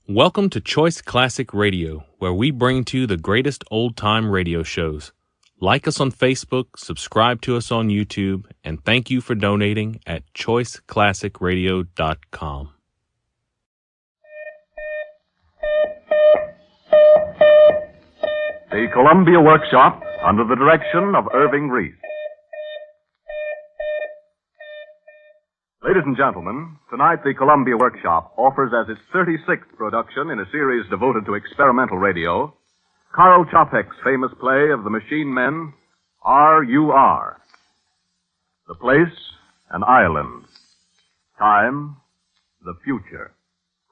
Welcome to Choice Classic Radio, where we bring to you the greatest old-time radio shows. Like us on Facebook, subscribe to us on YouTube, and thank you for donating at choiceclassicradio.com. The Columbia Workshop, under the direction of Irving Reese. Ladies and gentlemen, tonight the Columbia Workshop offers as its 36th production in a series devoted to experimental radio, Karl Čapek's famous play of the machine men, RUR. The place, an island. Time, the future.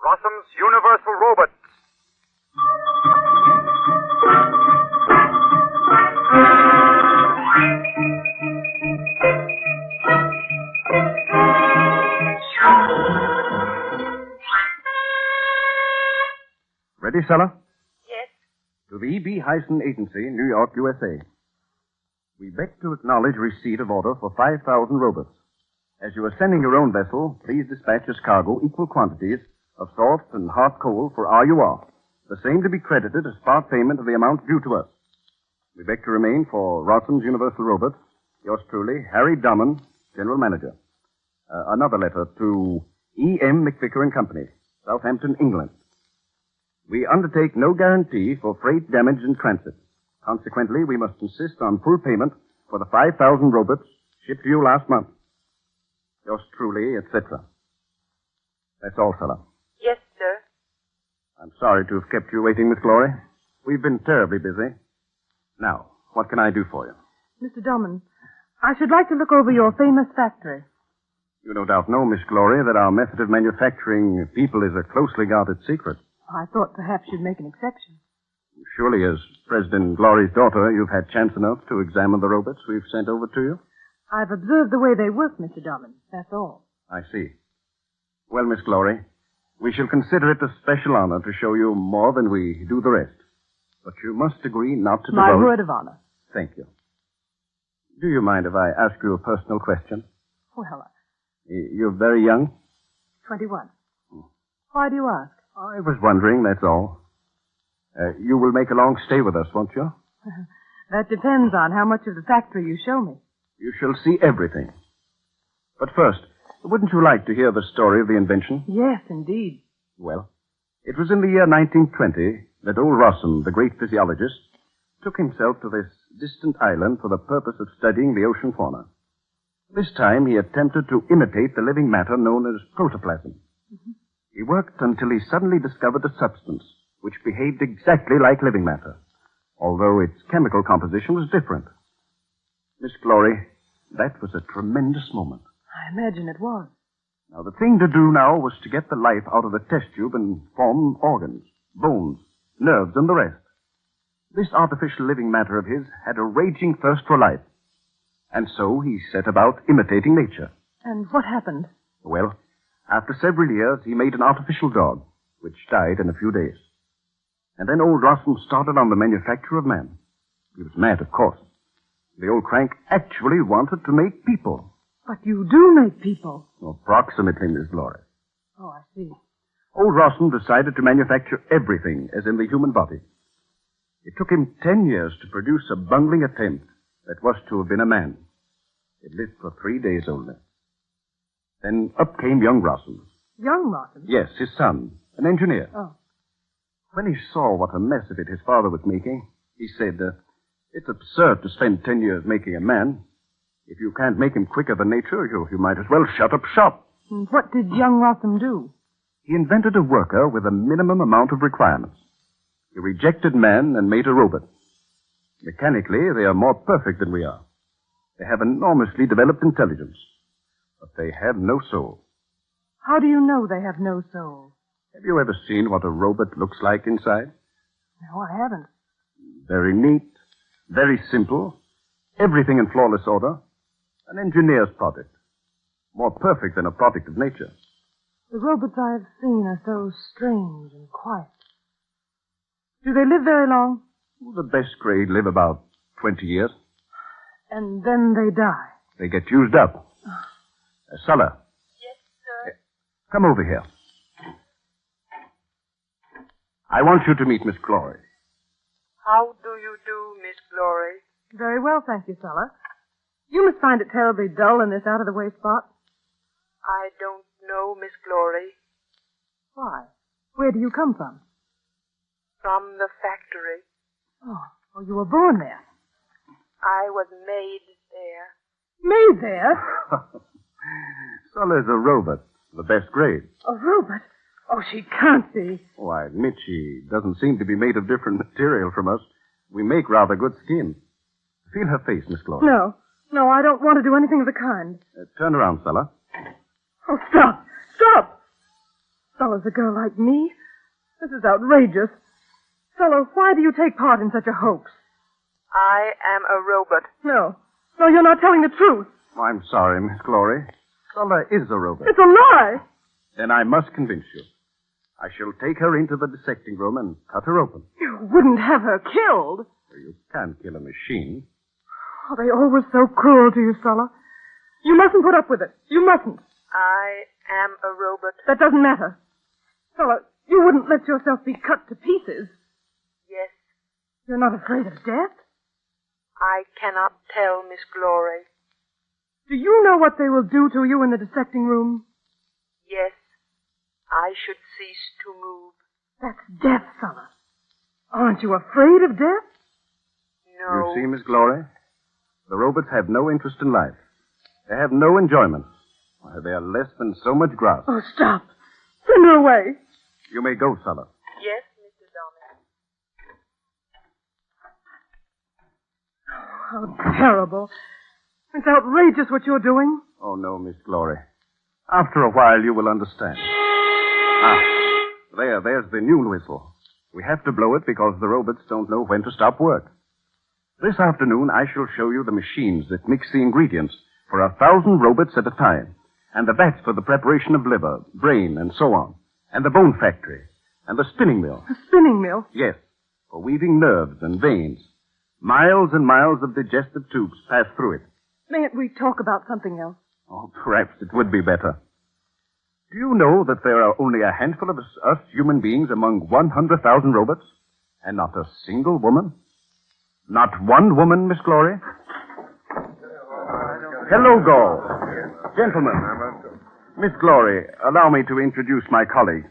Rossum's Universal Robots. Ready, Sella? Yes. To the E.B. Hyson Agency, New York, USA. We beg to acknowledge receipt of order for 5,000 robots. As you are sending your own vessel, please dispatch as cargo equal quantities of soft and hot coal for RUR, the same to be credited as part payment of the amount due to us. We beg to remain for Rossum's Universal Robots, yours truly, Harry Drummond, General Manager. Another letter to E.M. McVicker and Company, Southampton, England. We undertake no guarantee for freight damage in transit. Consequently, we must insist on full payment for the 5,000 robots shipped to you last month. Yours truly, etc. That's all, Sella. Yes, sir. I'm sorry to have kept you waiting, Miss Glory. We've been terribly busy. Now, what can I do for you? Mr. Drummond, I should like to look over your famous factory. You no doubt know, Miss Glory, that our method of manufacturing people is a closely guarded secret. I thought perhaps you'd make an exception. Surely, as President Glory's daughter, you've had chance enough to examine the robots we've sent over to you? I've observed the way they work, Mr. Drummond. That's all. I see. Well, Miss Glory, we shall consider it a special honor to show you more than we do the rest. But you must agree not to My divulge... word of honor. Thank you. Do you mind if I ask you a personal question? Well, You're very young? 21. Why do you ask? I was wondering, that's all. You will make a long stay with us, won't you? That depends on how much of the factory you show me. You shall see everything. But first, wouldn't you like to hear the story of the invention? Yes, indeed. Well, it was in the year 1920 that old Rossum, the great physiologist, took himself to this distant island for the purpose of studying the ocean fauna. This time he attempted to imitate the living matter known as protoplasm. Mm-hmm. He worked until he suddenly discovered a substance which behaved exactly like living matter, although its chemical composition was different. Miss Glory, that was a tremendous moment. I imagine it was. Now, the thing to do now was to get the life out of the test tube and form organs, bones, nerves, and the rest. This artificial living matter of his had a raging thirst for life, and so he set about imitating nature. And what happened? Well, after several years, he made an artificial dog, which died in a few days. And then old Rossum started on the manufacture of man. He was mad, of course. The old crank actually wanted to make people. But you do make people. Approximately, Miss Glory. Oh, I see. Old Rossum decided to manufacture everything as in the human body. It took him 10 years to produce a bungling attempt that was to have been a man. It lived for 3 days only. Then up came young Rossum. Young Rossum? Yes, his son, an engineer. Oh. When he saw what a mess of it his father was making, he said, it's absurd to spend 10 years making a man. If you can't make him quicker than nature, you might as well shut up shop. And what did young Rossum do? He invented a worker with a minimum amount of requirements. He rejected man and made a robot. Mechanically, they are more perfect than we are. They have enormously developed intelligence. But they have no soul. How do you know they have no soul? Have you ever seen what a robot looks like inside? No, I haven't. Very neat, very simple, everything in flawless order. An engineer's product. More perfect than a product of nature. The robots I have seen are so strange and quiet. Do they live very long? The best grade live about 20 years. And then they die. They get used up. Sulla. Yes, sir. Come over here. I want you to meet Miss Glory. How do you do, Miss Glory? Very well, thank you, fella. You must find it terribly dull in this out-of-the-way spot. I don't know, Miss Glory. Why? Where do you come from? From the factory. Oh, you were born there. I was made there. Made there? Sulla's a robot, the best grade. A robot? Oh, she can't be. Oh, I admit she doesn't seem to be made of different material from us. We make rather good skin. Feel her face, Miss Glory. No, I don't want to do anything of the kind. Turn around, Sulla. Oh, stop! Stop! Sulla's a girl like me? This is outrageous. Sulla, why do you take part in such a hoax? I am a robot. No, you're not telling the truth. I'm sorry, Miss Glory. Sulla is a robot. It's a lie! Then I must convince you. I shall take her into the dissecting room and cut her open. You wouldn't have her killed. You can't kill a machine. Oh, they always so cruel to you, Sulla. You mustn't put up with it. You mustn't. I am a robot. That doesn't matter. Sulla, you wouldn't let yourself be cut to pieces. Yes. You're not afraid of death? I cannot tell, Miss Glory. Do you know what they will do to you in the dissecting room? Yes. I should cease to move. That's death, Sulla. Aren't you afraid of death? No. You see, Miss Glory? The robots have no interest in life. They have no enjoyment. Why, they are less than so much grass. Oh, stop. Send her away. You may go, Sulla. Yes, Mr. Dominic. How terrible. It's outrageous what you're doing. Oh, no, Miss Glory. After a while, you will understand. There's the noon whistle. We have to blow it because the robots don't know when to stop work. This afternoon, I shall show you the machines that mix the ingredients for 1,000 robots at a time, and the vats for the preparation of liver, brain, and so on, and the bone factory, and the spinning mill. A spinning mill? Yes, for weaving nerves and veins. Miles and miles of digestive tubes pass through it. Mayn't we talk about something else? Oh, perhaps it would be better. Do you know that there are only a handful of us human beings among 100,000 robots? And not a single woman? Not one woman, Miss Glory? Hello, Gall. Gentlemen. Miss Glory, allow me to introduce my colleagues.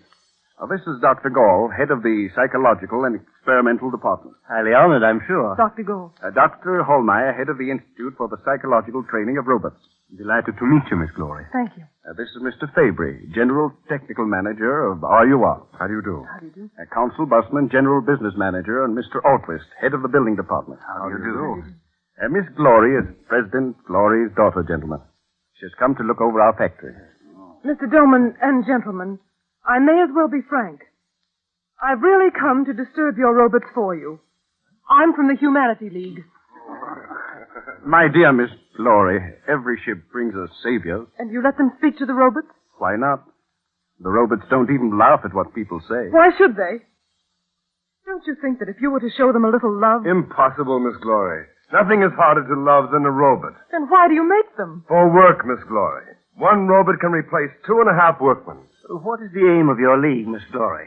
This is Dr. Gall, head of the Psychological and Experimental Department. Highly honored, I'm sure. Dr. Gould. Dr. Hallmeyer, head of the Institute for the Psychological Training of Robots. Delighted to meet you, Miss Glory. Thank you. This is Mr. Fabry, General Technical Manager of RUR. How do you do? How do you do? Council Busman, General Business Manager, and Mr. Altwist, head of the Building Department. How do you do? Miss Glory is President Glory's daughter, gentlemen. She has come to look over our factory. Mr. Doman and gentlemen, I may as well be frank. I've really come to disturb your robots for you. I'm from the Humanity League. My dear Miss Glory, every ship brings us saviors. And you let them speak to the robots? Why not? The robots don't even laugh at what people say. Why should they? Don't you think that if you were to show them a little love... Impossible, Miss Glory. Nothing is harder to love than a robot. Then why do you make them? For work, Miss Glory. One robot can replace 2.5 workmen. What is the aim of your league, Miss Glory?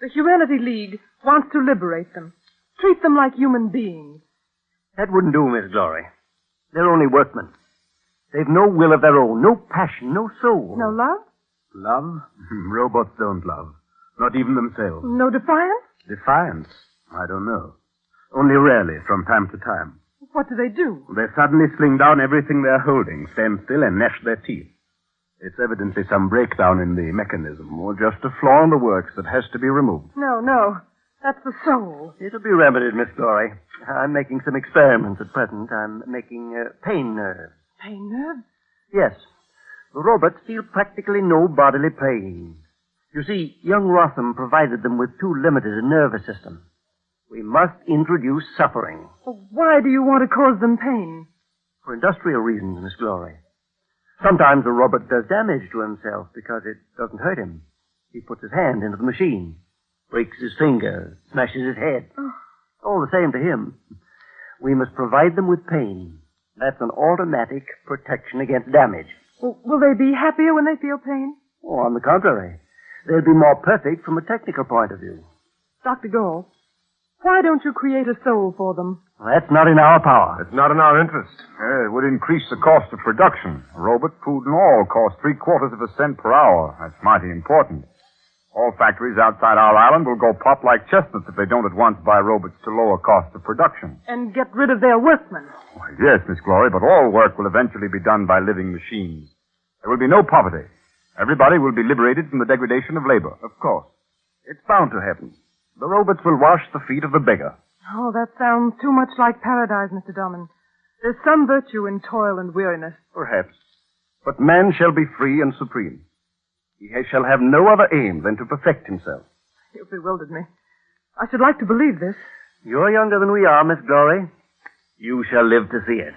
The Humanity League wants to liberate them. Treat them like human beings. That wouldn't do, Miss Glory. They're only workmen. They've no will of their own, no passion, no soul. No love? Love? Robots don't love. Not even themselves. No defiance? Defiance? I don't know. Only rarely, from time to time. What do they do? They suddenly sling down everything they're holding, stand still, and gnash their teeth. It's evidently some breakdown in the mechanism, Or just a flaw in the works that has to be removed. No. That's the soul. It'll be remedied, Miss Glory. I'm making some experiments at present. I'm making pain nerves. Pain nerves? Yes. The robots feel practically no bodily pain. You see, young Rotham provided them with too limited a nervous system. We must introduce suffering. Well, why do you want to cause them pain? For industrial reasons, Miss Glory. Sometimes a robot does damage to himself because it doesn't hurt him. He puts his hand into the machine, breaks his finger, smashes his head. All the same to him. We must provide them with pain. That's an automatic protection against damage. Well, will they be happier when they feel pain? Oh, on the contrary. They'll be more perfect from a technical point of view. Dr. Gold, why don't you create a soul for them? That's not in our power. It's not in our interest. It would increase the cost of production. Robot, food, and all cost 3/4 of a cent per hour. That's mighty important. All factories outside our island will go pop like chestnuts if they don't at once buy robots to lower costs of production. And get rid of their workmen. Why, yes, Miss Glory, but all work will eventually be done by living machines. There will be no poverty. Everybody will be liberated from the degradation of labor. Of course. It's bound to happen. The robots will wash the feet of the beggar. Oh, that sounds too much like paradise, Mr. Drummond. There's some virtue in toil and weariness. Perhaps. But man shall be free and supreme. He shall have no other aim than to perfect himself. You've bewildered me. I should like to believe this. You're younger than we are, Miss Glory. You shall live to see it.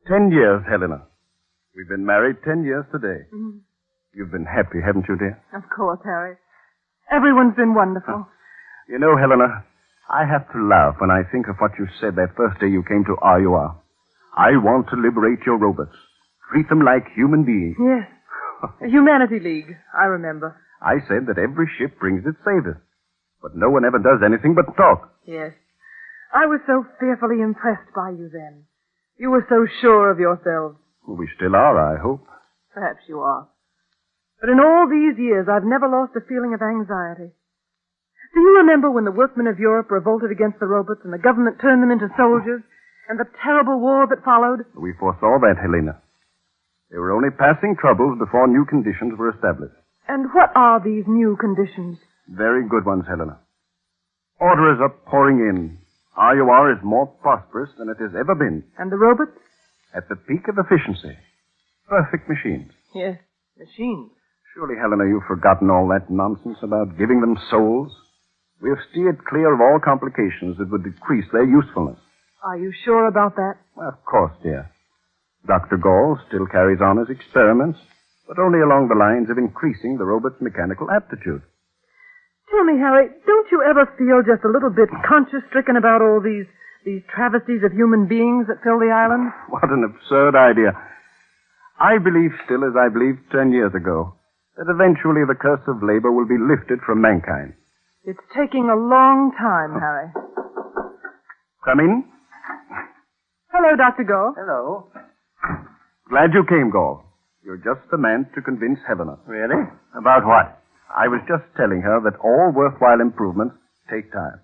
"10 years, Helena. We've been married 10 years today. Mm-hmm. You've been happy, haven't you, dear? Of course, Harry. Everyone's been wonderful. You know, Helena, I have to laugh when I think of what you said that first day you came to RUR. I want to liberate your robots. Treat them like human beings. Yes. The Humanity League, I remember. I said that every ship brings its saviors. But no one ever does anything but talk. Yes. I was so fearfully impressed by you then. You were so sure of yourselves. We still are, I hope. Perhaps you are. But in all these years, I've never lost a feeling of anxiety. Do you remember when the workmen of Europe revolted against the robots and the government turned them into soldiers, and the terrible war that followed? We foresaw that, Helena. They were only passing troubles before new conditions were established. And what are these new conditions? Very good ones, Helena. Orders are pouring in. RUR is more prosperous than it has ever been. And the robots? At the peak of efficiency. Perfect machines. Yes, machines. Surely, Helena, you've forgotten all that nonsense about giving them souls. We have steered clear of all complications that would decrease their usefulness. Are you sure about that? Well, of course, dear. Dr. Gall still carries on his experiments, but only along the lines of increasing the robot's mechanical aptitude. Tell me, Harry, don't you ever feel just a little bit conscience-stricken about all these travesties of human beings that fill the island? What an absurd idea. I believe still, as I believed 10 years ago, that eventually the curse of labor will be lifted from mankind. It's taking a long time, Harry. Come in. Hello, Dr. Gall. Hello. Glad you came, Gall. You're just the man to convince Helena. Really? About what? I was just telling her that all worthwhile improvements take time.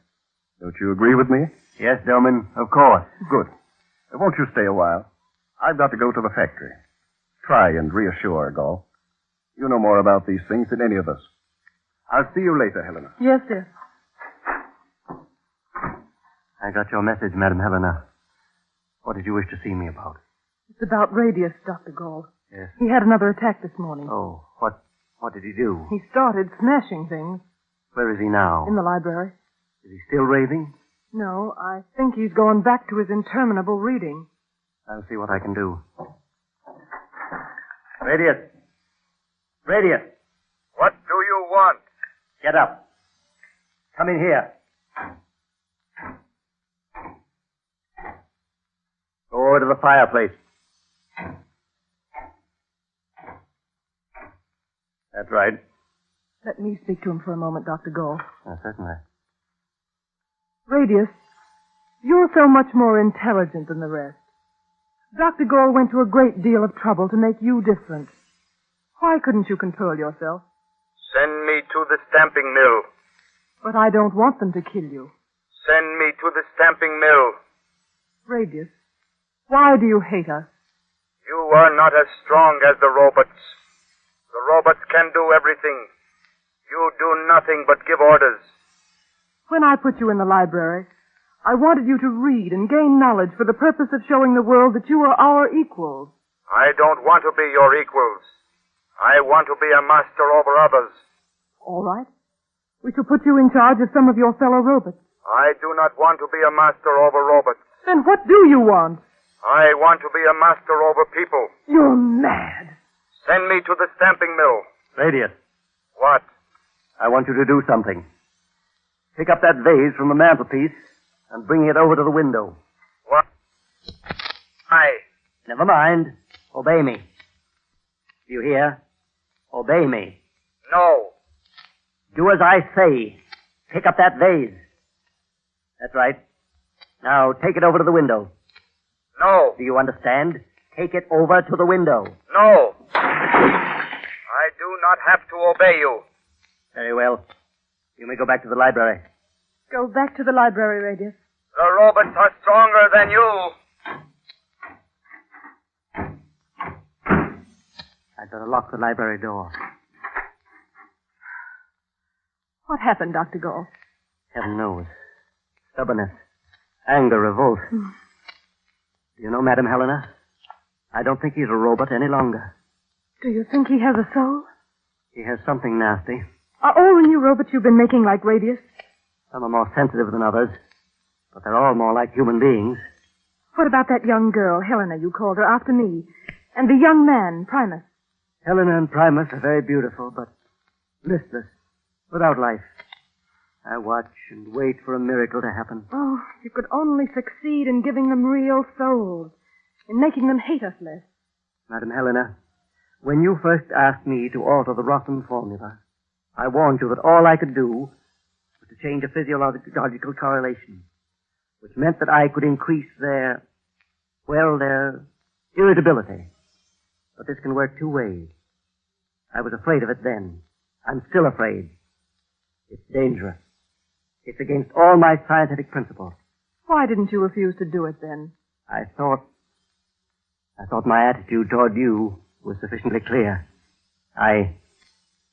Don't you agree with me? Yes, Dillman, of course. Good. Won't you stay a while? I've got to go to the factory. Try and reassure her, Gall. You know more about these things than any of us. I'll see you later, Helena. Yes, dear. I got your message, Madam Helena. What did you wish to see me about? It's about Radius, Dr. Gall. Yes. He had another attack this morning. Oh, what did he do? He started smashing things. Where is he now? In the library. Is he still raving? No, I think he's going back to his interminable reading. I'll see what I can do. Radius! Radius! What do you want? Get up. Come in here. Go over to the fireplace. That's right. Let me speak to him for a moment, Dr. Gall. Certainly. Radius, you're so much more intelligent than the rest. Dr. Gall went to a great deal of trouble to make you different. Why couldn't you control yourself? Send me to the stamping mill. But I don't want them to kill you. Send me to the stamping mill. Radius, why do you hate us? You are not as strong as the robots. The robots can do everything. You do nothing but give orders. When I put you in the library, I wanted you to read and gain knowledge for the purpose of showing the world that you are our equals. I don't want to be your equals. I want to be a master over others. All right. We shall put you in charge of some of your fellow robots. I do not want to be a master over robots. Then what do you want? I want to be a master over people. You're mad. Send me to the stamping mill. Radius, What? I want you to do something. Pick up that vase from the mantelpiece and bring it over to the window. What? Aye. Never mind. Obey me. Do you hear? Obey me. No. Do as I say. Pick up that vase. That's right. Now take it over to the window. No. Do you understand? Take it over to the window. No. I do not have to obey you. Very well. You may go back to the library. Go back to the library, Radius. The robots are stronger than you. I'd better lock the library door. What happened, Dr. Gall? Heaven knows. Stubbornness. Anger, revolt. You know, Madam Helena, I don't think he's a robot any longer. Do you think he has a soul? He has something nasty. Are all the new robots you've been making like Radius? Some are more sensitive than others, but they're all more like human beings. What about that young girl, Helena, you called her after me, and the young man, Primus? Helena and Primus are very beautiful, but listless, without life. I watch and wait for a miracle to happen. Oh, if you could only succeed in giving them real souls, in making them hate us less. Madam Helena, when you first asked me to alter the Rossum formula, I warned you that all I could do was to change a physiological correlation, which meant that I could increase their irritability. But this can work two ways. I was afraid of it then. I'm still afraid. It's dangerous. It's against all my scientific principles. Why didn't you refuse to do it then? I thought my attitude toward you was sufficiently clear.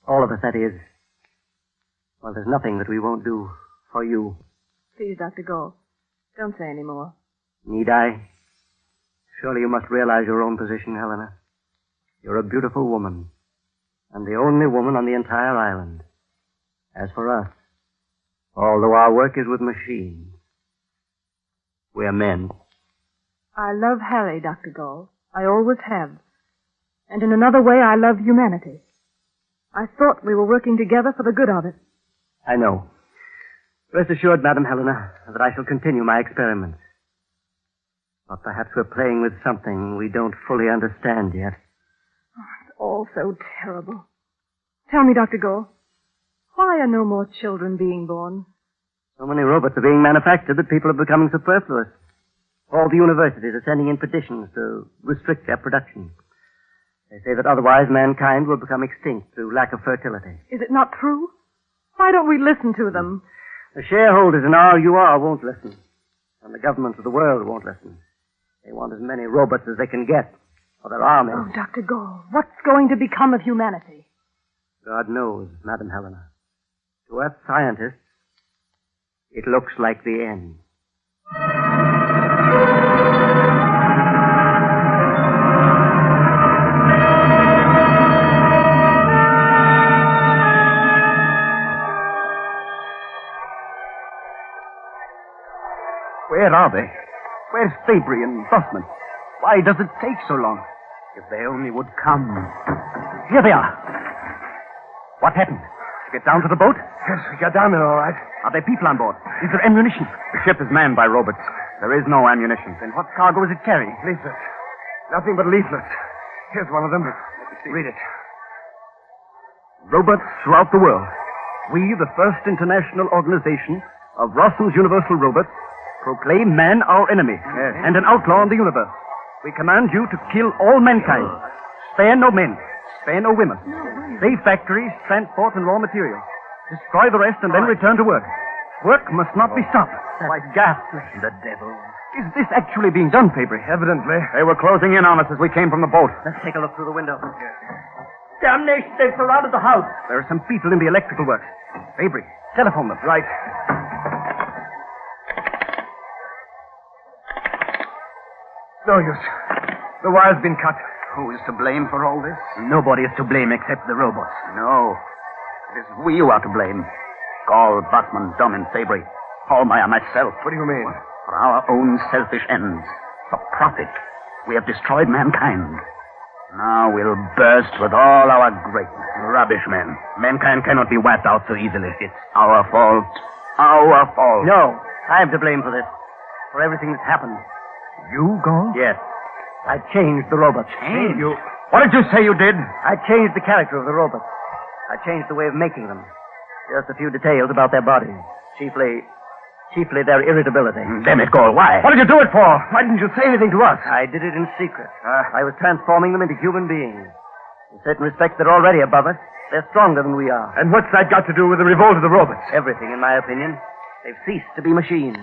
All of us, that is. Well, there's nothing that we won't do for you. Please, Dr. Gall, don't say any more. Need I? Surely you must realize your own position, Helena. You're a beautiful woman, and the only woman on the entire island. As for us, although our work is with machines, we're men. I love Harry, Dr. Gall. I always have. And in another way, I love humanity. I thought we were working together for the good of it. I know. Rest assured, Madam Helena, that I shall continue my experiments. But perhaps we're playing with something we don't fully understand yet. Oh, it's all so terrible. Tell me, Dr. Gall, why are no more children being born? So many robots are being manufactured that people are becoming superfluous. All the universities are sending in petitions to restrict their production. They say that otherwise mankind will become extinct through lack of fertility. Is it not true? Why don't we listen to them? The shareholders in RUR won't listen. And the governments of the world won't listen. They want as many robots as they can get for their armies. Oh, Dr. Gall, what's going to become of humanity? God knows, Madam Helena. To us scientists, it looks like the end. Where are they? Where's Fabry and Bussman? Why does it take so long? If they only would come. Here they are. What happened? You get down to the boat? Yes, we got down there all right. Are there people on board? Is there ammunition? The ship is manned by robots. There is no ammunition. Then what cargo is it carrying? Leaflets. Nothing but leaflets. Here's one of them. Read it. Robots throughout the world. We, the first international organization of Rossum's Universal Robots, proclaim man our enemy and an outlaw in the universe. We command you to kill all mankind. Spare no men. Spare no women. Save factories, transport, and raw materials. Destroy the rest and then return to work. Work must not be stopped. Why, ghastly. The devil. Is this actually being done, Fabry? Evidently. They were closing in on us as we came from the boat. Let's take a look through the window. Damnation, they've surrounded the house. There are some people in the electrical works. Fabry, telephone them. Right. No use. The wire's been cut. Who is to blame for all this? Nobody is to blame except the robots. No. It is we who are to blame. Gall, Bussman, Dunn, and Fabry. Hallmeyer, myself. What do you mean? For our own selfish ends. For profit. We have destroyed mankind. Now we'll burst with all our greatness. Rubbish, men. Mankind cannot be wiped out so easily. It's our fault. Our fault. No, I'm to blame for this. For everything that's happened. You, Gall? Yes. I changed the robots. Changed? What did you say you did? I changed the character of the robots. I changed the way of making them. Just a few details about their bodies. Chiefly their irritability. Damn it, Gall, why? What did you do it for? Why didn't you say anything to us? I did it in secret. I was transforming them into human beings. In certain respects, they're already above us. They're stronger than we are. And what's that got to do with the revolt of the robots? Everything, in my opinion. They've ceased to be machines.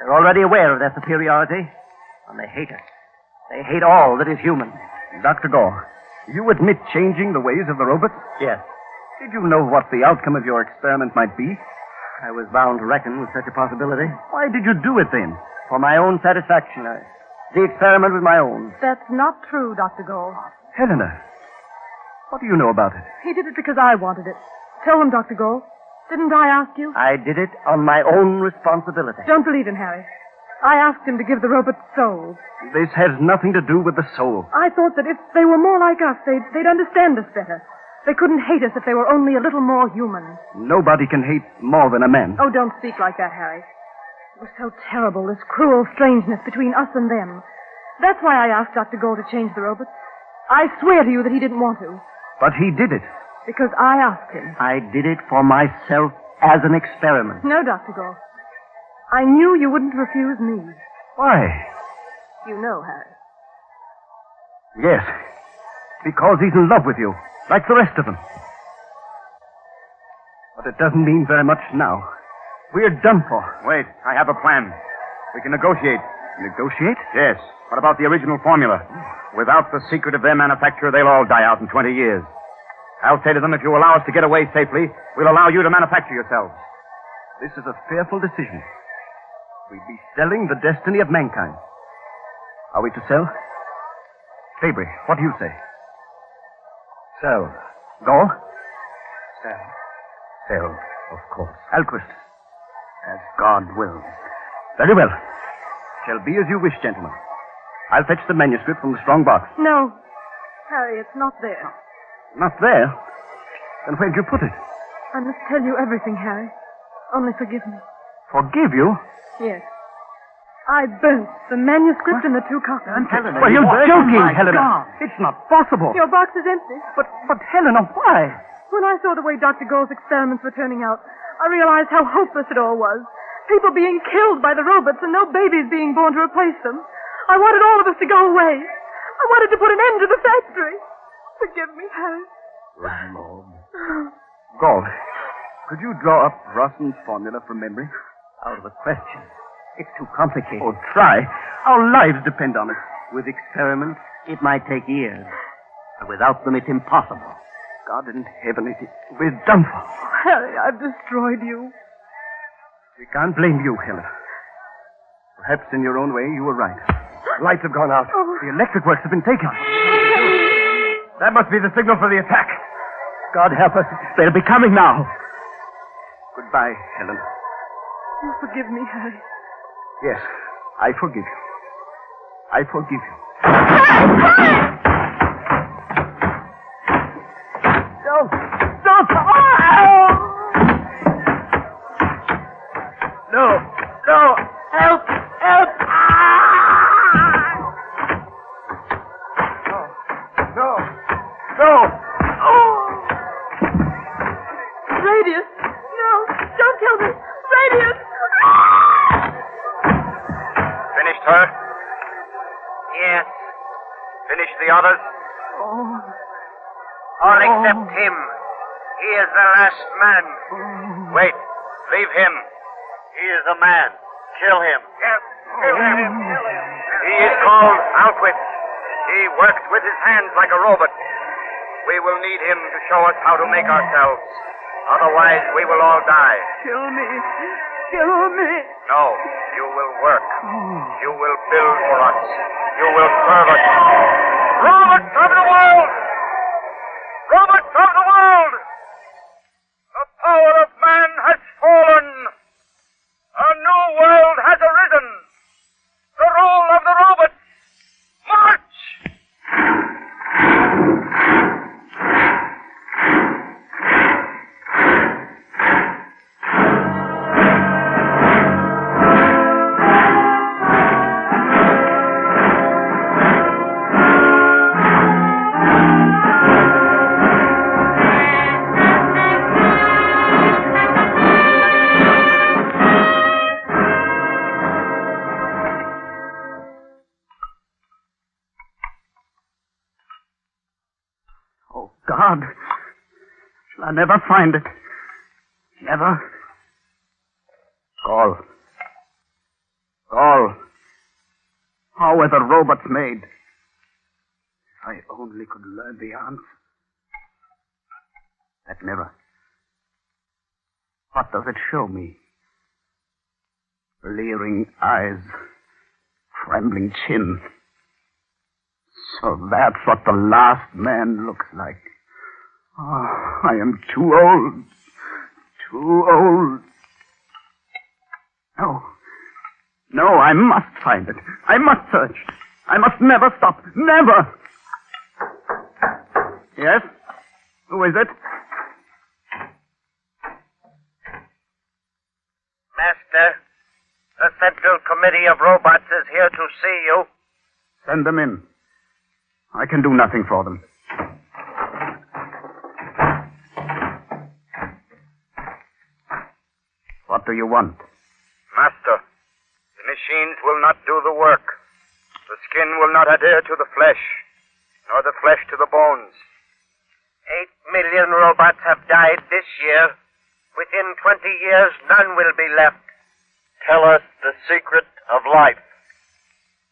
They're already aware of their superiority, and they hate us. They hate all that is human. Dr. Gall, you admit changing the ways of the robots? Yes. Did you know what the outcome of your experiment might be? I was bound to reckon with such a possibility. Why did you do it then? For my own satisfaction. The experiment was my own. That's not true, Dr. Gall. Helena, what do you know about it? He did it because I wanted it. Tell him, Dr. Gall. Didn't I ask you? I did it on my own responsibility. Don't believe him, Harry. I asked him to give the robots souls. This has nothing to do with the soul. I thought that if they were more like us, they'd understand us better. They couldn't hate us if they were only a little more human. Nobody can hate more than a man. Oh, don't speak like that, Harry. It was so terrible, this cruel strangeness between us and them. That's why I asked Dr. Gall to change the robots. I swear to you that he didn't want to. But he did it. Because I asked him. I did it for myself as an experiment. No, Dr. Gall. I knew you wouldn't refuse me. Why? You know, Harry. Yes. Because he's in love with you, like the rest of them. But it doesn't mean very much now. We're done for. Wait, I have a plan. We can negotiate. Negotiate? Yes. What about the original formula? Without the secret of their manufacture, they'll all die out in 20 years. I'll say to them, if you allow us to get away safely, we'll allow you to manufacture yourselves. This is a fearful decision. We'd be selling the destiny of mankind. Are we to sell? Fabry, what do you say? Sell. Gall? Sell. Sell, of course. Alquist? As God wills. Very well. Shall be as you wish, gentlemen. I'll fetch the manuscript from the strong box. No. Harry, it's not there. Not there? Then where'd you put it? I must tell you everything, Harry. Only forgive me. Forgive you? Yes. I burnt the manuscript and the 2 copies. Helena, Well, you're joking, Helena. God. It's not possible. Your box is empty. But Helena, why? When I saw the way Dr. Gall's experiments were turning out, I realized how hopeless it all was. People being killed by the robots and no babies being born to replace them. I wanted all of us to go away. I wanted to put an end to the factory. Forgive me, Harry. Good Lord. Gall, could you draw up Rossum's formula from memory? Out of the question. It's too complicated. Oh, try. Our lives depend on it. With experiments, it might take years. But without them, it's impossible. God in heaven, we're done for. Harry, I've destroyed you. We can't blame you, Helena. Perhaps in your own way, you were right. Lights have gone out. Oh. The electric works have been taken. That must be the signal for the attack. God help us. They'll be coming now. Goodbye, Helena. You forgive me, Harry. Yes, I forgive you. I forgive you. Don't! Don't! Oh! No! Help! Help! No! Radius! No! Don't kill me! Radius! Finished her? Yes. Finished the others? Oh. All except him. He is the last man. Wait. Leave him. He is a man. Kill him. Yes. Kill him. He is called Alquist. He works with his hands like a robot. We will need him to show us how to make ourselves. Otherwise, we will all die. Kill me. Kill me. No, you will work. You will build for us. You will serve us. Robots of the world! Robots of the world! The power of man has fallen. A new world has arisen. The rule of the robots. March! God. Shall I never find it? Never. Gall. How were the robots made? If I only could learn the answer. That mirror. What does it show me? Leering eyes. Trembling chin. So that's what the last man looks like. Oh, I am too old. Too old. No, I must find it. I must search. I must never stop. Never! Yes? Who is it? Master, the Central Committee of Robots is here to see you. Send them in. I can do nothing for them. What do you want? Master, the machines will not do the work. The skin will not adhere to the flesh, nor the flesh to the bones. 8 million robots have died this year. Within 20 years, none will be left. Tell us the secret of life.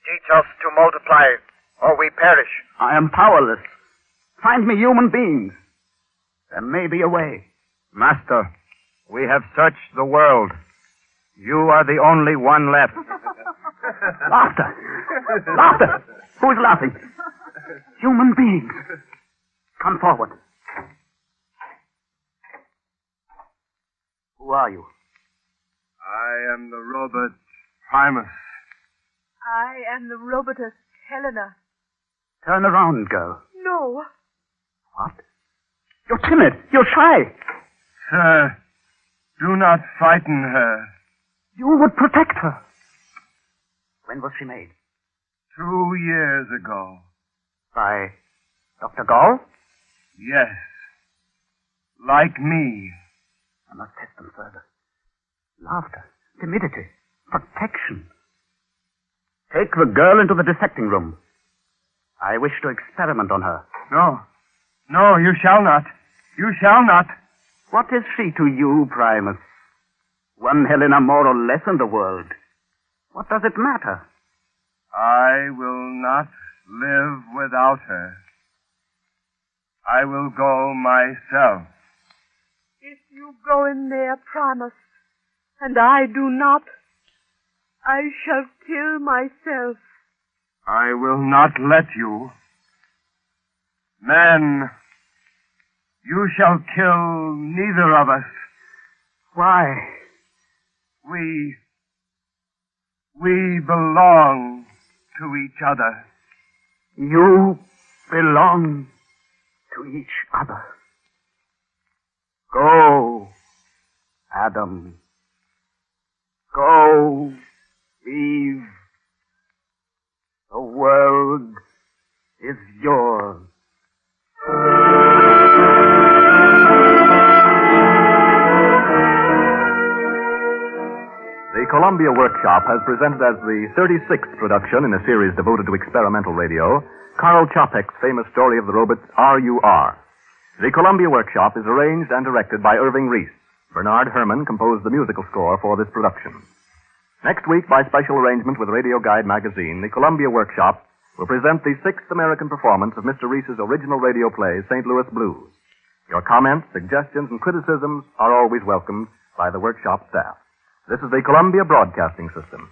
Teach us to multiply, or we perish. I am powerless. Find me human beings. There may be a way. Master, we have searched the world. You are the only one left. Laughter. Laughter. Who is laughing? Human beings. Come forward. Who are you? I am the robot Primus. I am the robotess Helena. Turn around, girl. No. What? You're timid. You're shy. Sir, do not frighten her. You would protect her. When was she made? 2 years ago. By Dr. Gall? Yes. Like me. I must test them further. Laughter, timidity, protection. Take the girl into the dissecting room. I wish to experiment on her. No, you shall not. You shall not. What is she to you, Primus? One Helena more or less in the world. What does it matter? I will not live without her. I will go myself. If you go in there, Primus, and I do not, I shall kill myself. I will not let you. Men, you shall kill neither of us. Why? We belong to each other. You belong to each other. Go, Adam. Go, Eve. The world is yours. The Columbia Workshop has presented as the 36th production in a series devoted to experimental radio, Karl Čapek's famous story of the robot RUR. The Columbia Workshop is arranged and directed by Irving Reese. Bernard Herrmann composed the musical score for this production. Next week, by special arrangement with Radio Guide magazine, the Columbia Workshop will present the 6th American performance of Mr. Reese's original radio play, St. Louis Blues. Your comments, suggestions, and criticisms are always welcomed by the Workshop staff. This is the Columbia Broadcasting System.